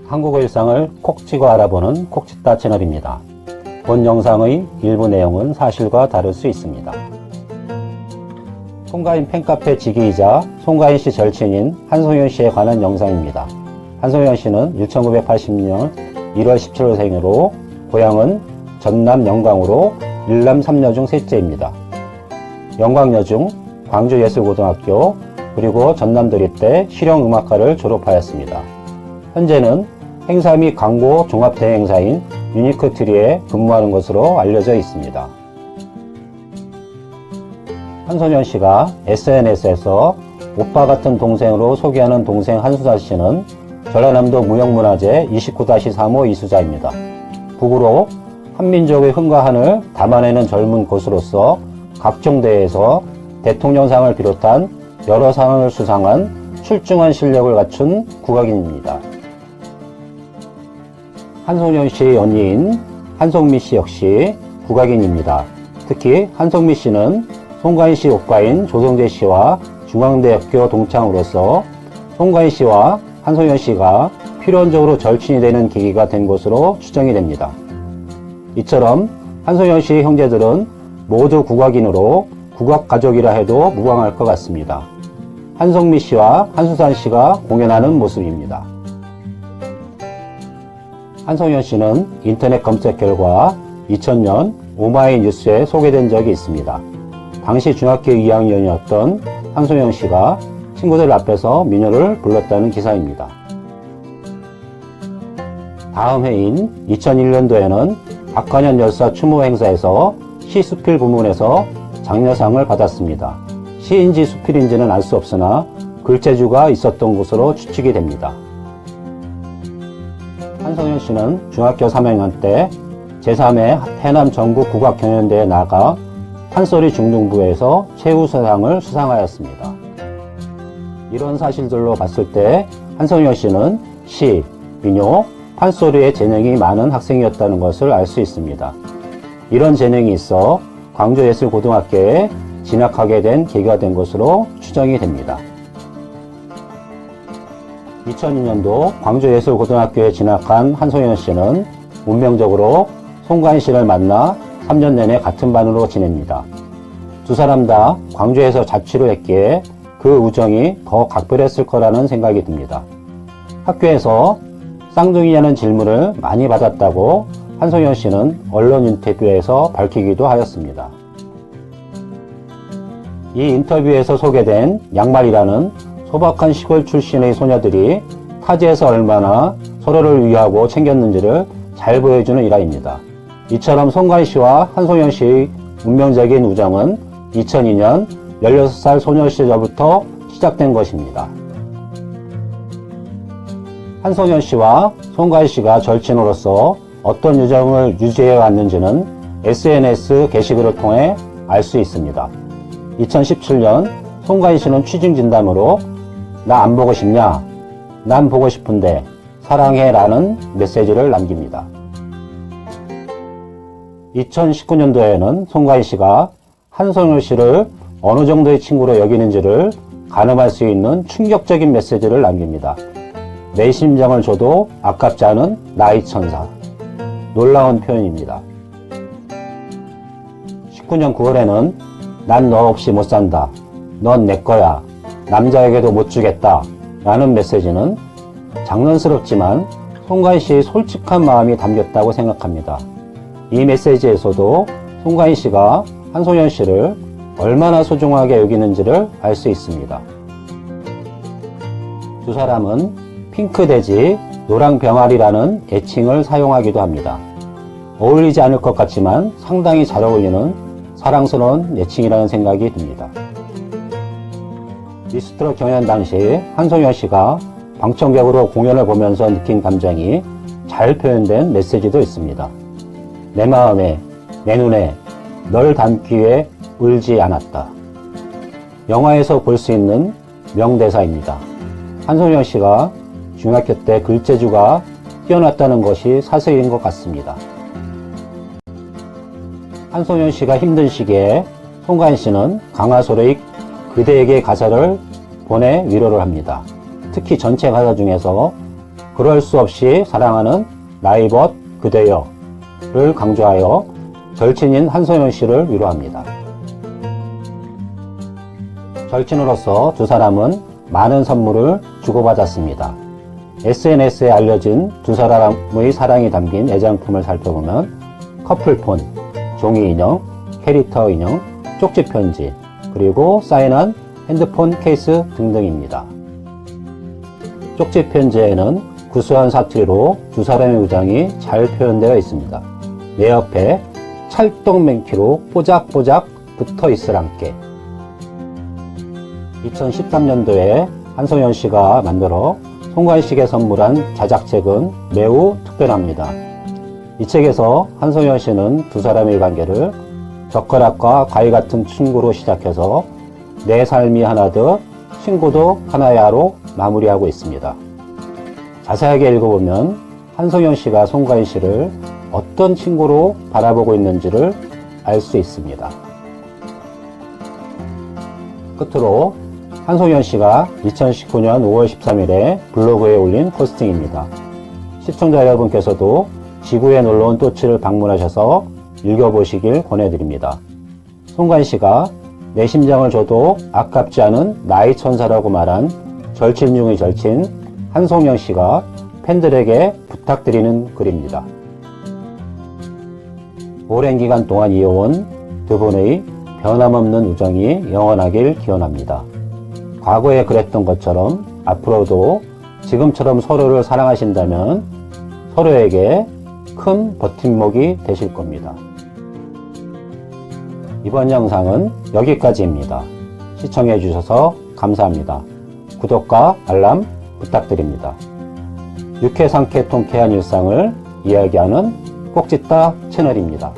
한국어 일상을 콕 찍어 알아보는 콕찍다 채널입니다. 본 영상의 일부 내용은 사실과 다를 수 있습니다. 송가인 팬카페 지기이자 송가인 씨 절친인 한송현 씨에 관한 영상입니다. 한송현 씨는 1980년 1월 17일 생으로 고향은 전남 영광으로 1남 3녀 중 셋째입니다. 영광여 중 광주예술고등학교 그리고 전남도립대 실용음악과를 졸업하였습니다. 현재는 행사 및 광고 종합대행사인 유니크트리에 근무하는 것으로 알려져 있습니다. 한송현 씨가 SNS에서 오빠 같은 동생으로 소개하는 동생 한수자 씨는 전라남도 무형문화재 29-3호 이수자입니다. 북으로 한민족의 흥과 한을 담아내는 젊은 고수로서 각종 대회에서 대통령상을 비롯한 여러 상을 수상한 출중한 실력을 갖춘 국악인입니다. 한송현 씨의 언니인 한송미 씨 역시 국악인입니다. 특히 한송미 씨는 송가인 씨 오빠인 조성재 씨와 중앙대학교 동창으로서 송가인 씨와 한송현 씨가 필연적으로 절친이 되는 계기가 된 것으로 추정이 됩니다. 이처럼 한송현 씨의 형제들은 모두 국악인으로 국악가족이라 해도 무방할 것 같습니다. 한송미 씨와 한수산 씨가 공연하는 모습입니다. 한송현 씨는 인터넷 검색 결과 2000년 오마이뉴스에 소개된 적이 있습니다. 당시 중학교 2학년이었던 한송현 씨가 친구들 앞에서 민요를 불렀다는 기사입니다. 다음 해인 2001년도에는 박관현 열사 추모 행사에서 시수필 부문에서 장려상을 받았습니다. 시인지 수필인지는 알 수 없으나 글재주가 있었던 것으로 추측이 됩니다. 한송현 씨는 중학교 3학년 때 제3회 해남 전국 국악경연대회에 나가 판소리 중등부에서 최우수상을 수상하였습니다. 이런 사실들로 봤을 때 한송현 씨는 시, 민요, 판소리에 재능이 많은 학생이었다는 것을 알 수 있습니다. 이런 재능이 있어 광주예술고등학교에 진학하게 된 계기가 된 것으로 추정이 됩니다. 2002년도 광주예술고등학교에 진학한 한송현 씨는 운명적으로 송가인 씨를 만나 3년 내내 같은 반으로 지냅니다. 두 사람 다 광주에서 자취를 했기에 그 우정이 더 각별했을 거라는 생각이 듭니다. 학교에서 쌍둥이냐는 질문을 많이 받았다고 한송현 씨는 언론 인터뷰에서 밝히기도 하였습니다. 이 인터뷰에서 소개된 양말이라는 소박한 시골 출신의 소녀들이 타지에서 얼마나 서로를 위하고 챙겼는지를 잘 보여주는 일화입니다. 이처럼 송가인 씨와 한송현 씨의 운명적인 우정은 2002년 16살 소녀 시절부터 시작된 것입니다. 한송현 씨와 송가인 씨가 절친으로서 어떤 우정을 유지해 왔는지는 SNS 게시글을 통해 알 수 있습니다. 2017년 송가인 씨는 취중 진담으로 나 안 보고 싶냐? 난 보고 싶은데 사랑해 라는 메시지를 남깁니다. 2019년도에는 송가인 씨가 한송현 씨를 어느 정도의 친구로 여기는지를 가늠할 수 있는 충격적인 메시지를 남깁니다. 내 심장을 줘도 아깝지 않은 나의 천사. 놀라운 표현입니다. 19년 9월에는 난 너 없이 못 산다. 넌 내 거야. 남자에게도 못 주겠다. 라는 메시지는 장난스럽지만 송가인 씨의 솔직한 마음이 담겼다고 생각합니다. 이 메시지에서도 송가인 씨가 한송현 씨를 얼마나 소중하게 여기는지를 알 수 있습니다. 두 사람은 핑크돼지, 노랑병아리라는 애칭을 사용하기도 합니다. 어울리지 않을 것 같지만 상당히 잘 어울리는 사랑스러운 애칭이라는 생각이 듭니다. 미스트롯 경연 당시 한송현 씨가 방청객으로 공연을 보면서 느낀 감정이 잘 표현된 메시지도 있습니다. 내 마음에, 내 눈에 널 담기 위해 울지 않았다. 영화에서 볼 수 있는 명대사입니다. 한송현 씨가 중학교 때 글재주가 뛰어났다는 것이 사실인 것 같습니다. 한송현 씨가 힘든 시기에 송가인 씨는 강하솔의 그대에게 가사를 보내 위로를 합니다. 특히 전체 가사 중에서 그럴 수 없이 사랑하는 나의 벗 그대여를 강조하여 절친인 한송현 씨를 위로합니다. 절친으로서 두 사람은 많은 선물을 주고받았습니다. SNS에 알려진 두 사람의 사랑이 담긴 애장품을 살펴보면 커플폰, 종이인형, 캐릭터 인형, 쪽지편지, 그리고 사인한 핸드폰 케이스 등등입니다. 쪽지편지에는 구수한 사투리로 두 사람의 우정이 잘 표현되어 있습니다. 내 옆에 찰떡맨키로 뽀짝뽀짝 붙어 있으란께. 2013년도에 한송현 씨가 만들어 송관식에 선물한 자작책은 매우 특별합니다. 이 책에서 한송현 씨는 두 사람의 관계를 젓가락과 가위 같은 친구로 시작해서 내 삶이 하나듯 친구도 하나야로 마무리하고 있습니다. 자세하게 읽어보면 한송현 씨가 송가인 씨를 어떤 친구로 바라보고 있는지를 알 수 있습니다. 끝으로 한송현 씨가 2019년 5월 13일에 블로그에 올린 포스팅입니다. 시청자 여러분께서도 지구에 놀러온 또치를 방문하셔서 읽어보시길 권해드립니다. 송가인 씨가 내 심장을 줘도 아깝지 않은 나의 천사라고 말한 절친 중의 절친 한송현 씨가 팬들에게 부탁드리는 글입니다. 오랜 기간 동안 이어온 두 분의 변함없는 우정이 영원하길 기원합니다. 과거에 그랬던 것처럼 앞으로도 지금처럼 서로를 사랑하신다면 서로에게 큰 버팀목이 되실 겁니다. 이번 영상은 여기까지입니다. 시청해 주셔서 감사합니다. 구독과 알람 부탁드립니다. 유쾌 상쾌 통쾌한 일상을 이야기하는 꼭지따 채널입니다.